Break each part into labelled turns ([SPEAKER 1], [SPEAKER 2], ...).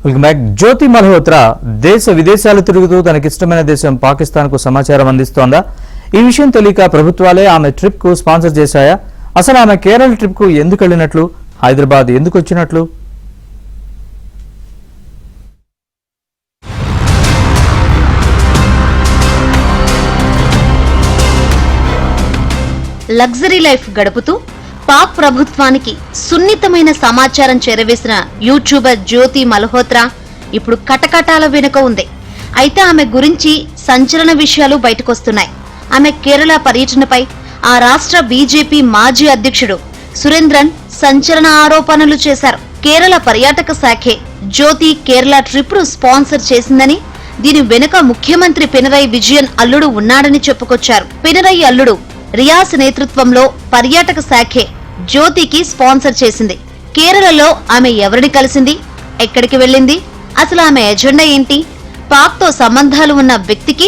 [SPEAKER 1] Welcome back. జ్యోతి మల్హోత్రా దేశ విదేశాలు తిరుగుతూ తనకిష్టమైన దేశం పాకిస్తాన్ కు సమాచారం అందిస్తోందా? ఈ విషయం తెలియక ప్రభుత్వాలే ఆమె ట్రిప్ కు స్పాన్సర్ చేశాయా? అసలు ఆమె కేరళ ట్రిప్ కు ఎందుకు వెళ్ళినట్లు, హైదరాబాద్ ఎందుకు వచ్చినట్లు?
[SPEAKER 2] లగ్జరీ లైఫ్ గడుపుతూ పాక్ ప్రభుత్వానికి సున్నితమైన సమాచారం చేరవేసిన యూట్యూబర్ జ్యోతి మల్హోత్రా ఇప్పుడు కటకటాల వెనుక ఉంది. అయితే ఆమె గురించి సంచలన విషయాలు బయటకొస్తున్నాయి. ఆమె కేరళ పర్యటనపై ఆ రాష్ట్ర బీజేపీ మాజీ అధ్యక్షుడు సురేంద్రన్ సంచలన ఆరోపణలు చేశారు. కేరళ పర్యాటక శాఖే జ్యోతి కేరళ ట్రిప్ ను స్పాన్సర్ చేసిందని, దీని వెనుక ముఖ్యమంత్రి పినరయి విజయన్ అల్లుడు ఉన్నాడని చెప్పుకొచ్చారు. పినరయి అల్లుడు రియాస్ నేతృత్వంలో పర్యాటక శాఖే జ్యోతికి స్పాన్సర్ చేసింది. కేరళలో ఆమె ఎవరిని కలిసింది, ఎక్కడికి వెళ్ళింది, అసలు ఆమె ఎజెండా ఏంటి, పాక్ తో సంబంధాలు ఉన్న వ్యక్తికి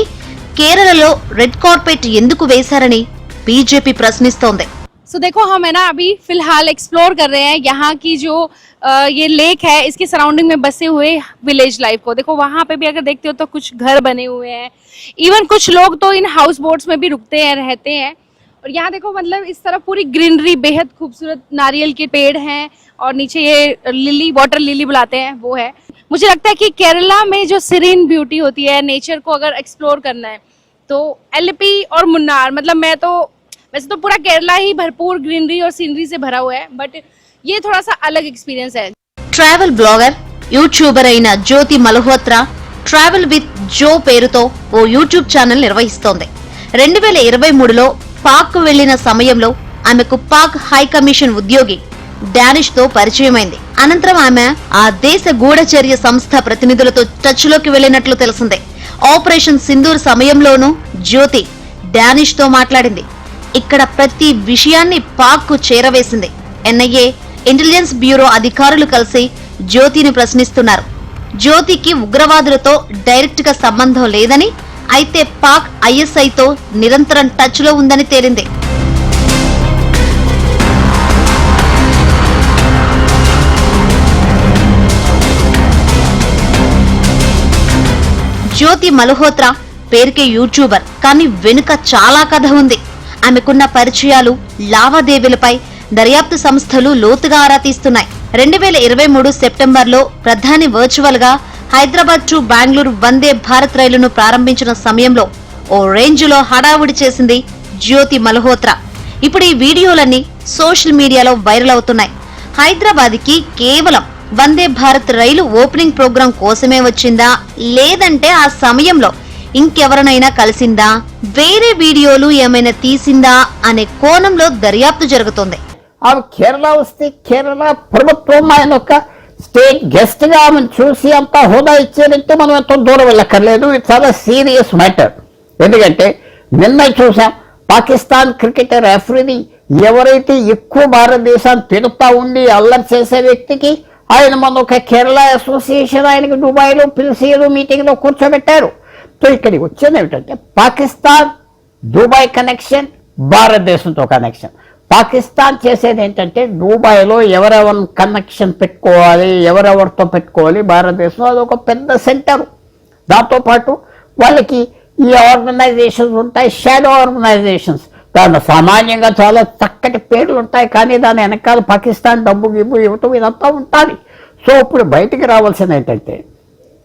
[SPEAKER 2] కేరళలో రెడ్ కార్పెట్ ఎందుకు వేశారని బీజేపీ ప్రశ్నిస్తోంది.
[SPEAKER 3] सो देखो हम है ना अभी फिलहाल एक्सप्लोर कर रहे हैं यहाँ की जो ये लेक है, इसके सराउंडिंग में बसे हुए विलेज लाइफ को। देखो वहाँ पे भी अगर देखते हो तो कुछ घर बने हुए हैं, इवन कुछ लोग तो इन हाउस बोट्स में भी रुकते हैं, रहते हैं। और यहाँ देखो मतलब इस तरफ पूरी ग्रीनरी, बेहद खूबसूरत नारियल के पेड़ हैं और नीचे ये लिली, वाटर लिली बुलाते हैं, वो है। मुझे लगता है कि केरला में जो सीरीन ब्यूटी होती है, नेचर को अगर एक्सप्लोर करना है तो एलपी और मुन्नार, मतलब मैं तो वैसे तो पूरा केरला ही भरपूर ग्रीनरी और सीनरी से भरा हुआ है, बट ये थोड़ा सा अलग एक्सपीरियंस है.
[SPEAKER 2] ట్రావెల్ బ్లాగర్, యూట్యూబర్ అయిన జ్యోతి మల్హోత్రా ట్రావెల్ విత్ జో పేరుతో ఓ యూట్యూబ్ ఛానల్ నిర్వహిస్తోంది. 2023లో పాక్ కు వెళ్లిన సమయంలో ఆమెకు పాక్ హై కమిషన్ ఉద్యోగి డానిష్ తో పరిచయమైంది. అనంతరం ఆమె ఆ దేశ గూఢచర్య సంస్థ ప్రతినిధులతో టచ్ లోకి వెళ్లినట్లు తెలిసిందే. ఆపరేషన్ సింధూర్ సమయంలోనూ జ్యోతి డానిష్ తో మాట్లాడింది. ఇక్కడ ప్రతి విషయాన్ని పాక్ కు చేరవేసింది. ఎన్ఐఏ, ఇంటెలిజెన్స్ బ్యూరో అధికారులు కలిసి జ్యోతిని ప్రశ్నిస్తున్నారు. జ్యోతికి ఉగ్రవాదులతో డైరెక్ట్ గా సంబంధం లేదని, అయితే పాక్ ఐఎస్ఐతో నిరంతరం టచ్ లో ఉందని తేలింది. జ్యోతి మల్హోత్రా పేరుకే యూట్యూబర్, కానీ వెనుక చాలా కథ ఉంది. ఆమెకున్న పరిచయాలు, లావాదేవీలపై దర్యాప్తు సంస్థలు లోతుగా ఆరా తీస్తున్నాయి. 2023 సెప్టెంబర్లో ప్రధాని వర్చువల్ గా హైదరాబాద్ టు బెంగళూరు వందే భారత్ రైలును ప్రారంభించిన సమయంలో ఓ రేంజ్ లో హడావుడి చేసింది జ్యోతి మల్హోత్రా. ఇప్పుడు ఈ వీడియోలన్నీ సోషల్ మీడియాలో వైరల్ అవుతున్నాయి. హైదరాబాద్ కి కేవలం వందే భారత్ రైలు ఓపెనింగ్ ప్రోగ్రాం కోసమే వచ్చిందా, లేదంటే ఆ సమయంలో ఇంకెవరినైనా కలిసిందా, వేరే వీడియోలు ఏమైనా తీసిందా అనే కోణంలో దర్యాప్తు జరుగుతోంది.
[SPEAKER 4] కేరళ వస్తే కేరళ ప్రభుత్వం ఆయన ఒక స్టేట్ గెస్ట్ గా ఆమెను చూసి అంతా హోదా ఇచ్చేదంటే మనం ఎంతో దూరం వెళ్ళక్కర్లేదు. ఇది చాలా సీరియస్ మ్యాటర్. ఎందుకంటే నిన్న చూసాం, పాకిస్తాన్ క్రికెటర్ రెఫరీని ఎవరైతే ఎక్కువ భారతదేశాన్ని తిరుగుతా ఉండి అల్లరి చేసే వ్యక్తికి ఆయన మన ఒక కేరళ అసోసియేషన్ ఆయనకి దుబాయ్లో పిలిచి మీటింగ్లో కూర్చోబెట్టారు. సో ఇక్కడికి వచ్చేది ఏమిటంటే పాకిస్తాన్ దుబాయ్ కనెక్షన్, భారతదేశంతో కనెక్షన్. పాకిస్తాన్ చేసేది ఏంటంటే దుబాయ్లో ఎవరెవరి కనెక్షన్ పెట్టుకోవాలి, ఎవరెవరితో పెట్టుకోవాలి భారతదేశం, అదొక పెద్ద సెంటర్. దాంతోపాటు వాళ్ళకి ఈ ఆర్గనైజేషన్స్ ఉంటాయి, షాడో ఆర్గనైజేషన్స్. దాని సామాన్యంగా చాలా చక్కటి పేర్లు ఉంటాయి, కానీ దాని వెనకాల పాకిస్తాన్ డబ్బు గిబ్బు ఇవ్వటం ఇదంతా ఉంటుంది. సో ఇప్పుడు బయటికి రావాల్సింది ఏంటంటే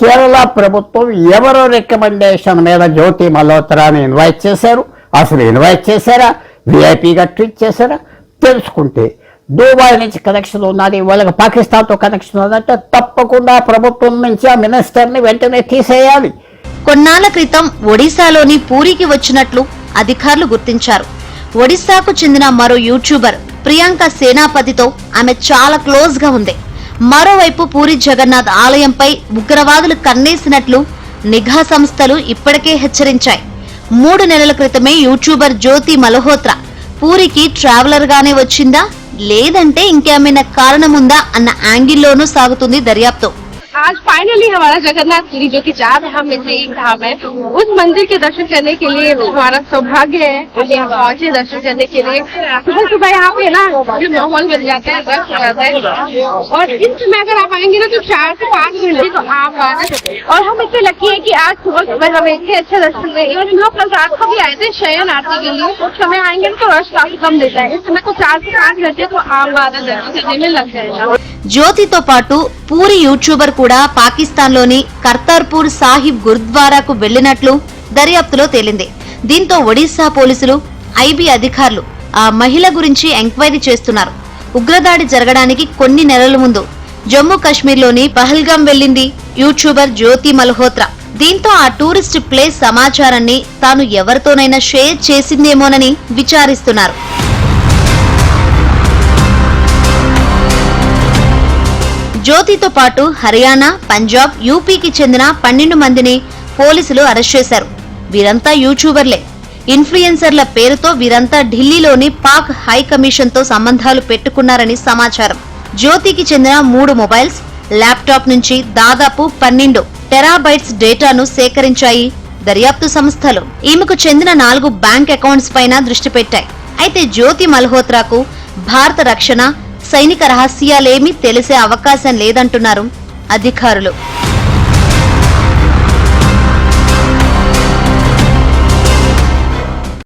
[SPEAKER 4] కేరళ ప్రభుత్వం ఎవరో రికమెండేషన్ మీద జ్యోతి మల్హోత్రాని ఇన్వైట్ చేశారు. అసలు ఇన్వైట్ చేశారా, విఐపీగా ట్రీట్ చేశారా తెలుసుకుంటే దుబాయ్ నుంచి కనెక్షన్ ఉన్నది, వాళ్ళకి పాకిస్తాన్తో కనెక్షన్ ఉన్నదంటే తప్పకుండా ప్రభుత్వం నుంచి ఆ మినిస్టర్ని వెంటనే తీసేయాలి.
[SPEAKER 2] కొన్నాళ్ల క్రితం ఒడిశాలోని పూరికి వచ్చినట్లు అధికారులు గుర్తించారు. ఒడిశాకు చెందిన మరో యూట్యూబర్ ప్రియాంక సేనాపతితో ఆమె చాలా క్లోజ్ గా ఉంది. మరోవైపు పూరి జగన్నాథ్ ఆలయంపై ఉగ్రవాదులు కన్నేసినట్లు నిఘా సంస్థలు ఇప్పటికే హెచ్చరించాయి. 3 నెలల క్రితమే యూట్యూబర్ జ్యోతి మల్హోత్రా పూరికి ట్రావెలర్ గానే వచ్చిందా, లేదంటే ఇంకేమైనా కారణం ఉందా అన్న యాంగిల్లోనూ సాగుతుంది దర్యాప్తు.
[SPEAKER 3] आज फाइनली हमारा जगन्नाथ पुरी जो कि 4 धाम में से एक धाम है, उस मंदिर के दर्शन करने के लिए हमारा सौभाग्य है। हम यहाँ पहुंचे दर्शन करने के लिए। सुबह सुबह यहाँ पे ना जो माहौल मिल जाता है, रश हो जाता है, और इस समय अगर आप आएंगे ना तो 4 से 5 घंटे तो आप आना। और हम इतने लकी है कि आज सुबह सुबह हमें इतने अच्छे दर्शन हुए। इवन हम लोग कल रात को भी आए थे शयन आरती के लिए, उस समय आएंगे तो रश काफी कम देता है। इस समय तो 4 से 5 घंटे तो आप आना दर्शन करने में लग जाएगा।
[SPEAKER 2] జ్యోతితో పాటు పూరి యూట్యూబర్ కూడా పాకిస్తాన్లోని కర్తార్పూర్ సాహిబ్ గురుద్వారాకు వెళ్లినట్లు దర్యాప్తులో తేలింది. దీంతో ఒడిశా పోలీసులు, ఐబీ అధికారులు ఆ మహిళ గురించి ఎంక్వైరీ చేస్తున్నారు. ఉగ్రదాడి జరగడానికి కొన్ని నెలల ముందు జమ్మూ కాశ్మీర్లోని పహల్గాం వెళ్లింది యూట్యూబర్ జ్యోతి మల్హోత్రా. దీంతో ఆ టూరిస్ట్ ప్లేస్ సమాచారాన్ని తాను ఎవరితోనైనా షేర్ చేసిందేమోనని విచారిస్తున్నారు. జ్యోతితో పాటు హర్యానా, పంజాబ్, యూపీకి చెందిన 12 మందిని పోలీసులు అరెస్ట్ చేశారు. వీరంతా యూట్యూబర్లే. ఇన్ఫ్లుయెన్సర్ల పేరుతో వీరంతా ఢిల్లీలోని పాక్ హై కమిషన్ తో సంబంధాలు పెట్టుకున్నారని సమాచారం. జ్యోతికి చెందిన 3 మొబైల్స్, ల్యాప్టాప్ నుంచి దాదాపు 12 టెరాబైట్స్ డేటాను సేకరించాయి దర్యాప్తు సంస్థలు. ఈమెకు చెందిన 4 బ్యాంక్ అకౌంట్స్ పైన దృష్టి పెట్టాయి. అయితే జ్యోతి మల్హోత్రాకు భారత రక్షణ, సైనిక రహస్యాలేమీ తెలిసే అవకాశం లేదంటున్నారు అధికారులు.